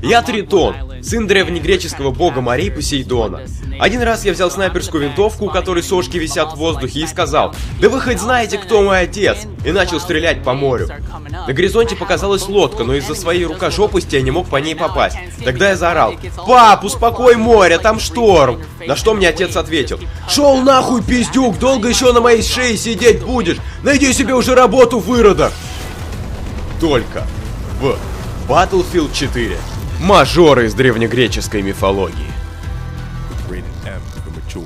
Я Тритон, сын древнегреческого бога морей Посейдона. Один раз я взял снайперскую винтовку, у которой сошки висят в воздухе, и сказал: «Да вы хоть знаете, кто мой отец?» И начал стрелять по морю. На горизонте показалась лодка, но из-за своей рукожопости я не мог по ней попасть. Тогда я заорал: «Пап, успокой море, там шторм!» На что мне отец ответил: «Шел нахуй, пиздюк, долго еще на моей шее сидеть будешь? Найди себе уже работу, выродок!» Только в Battlefield 4. Мажоры из древнегреческой мифологии. Rated M for mature.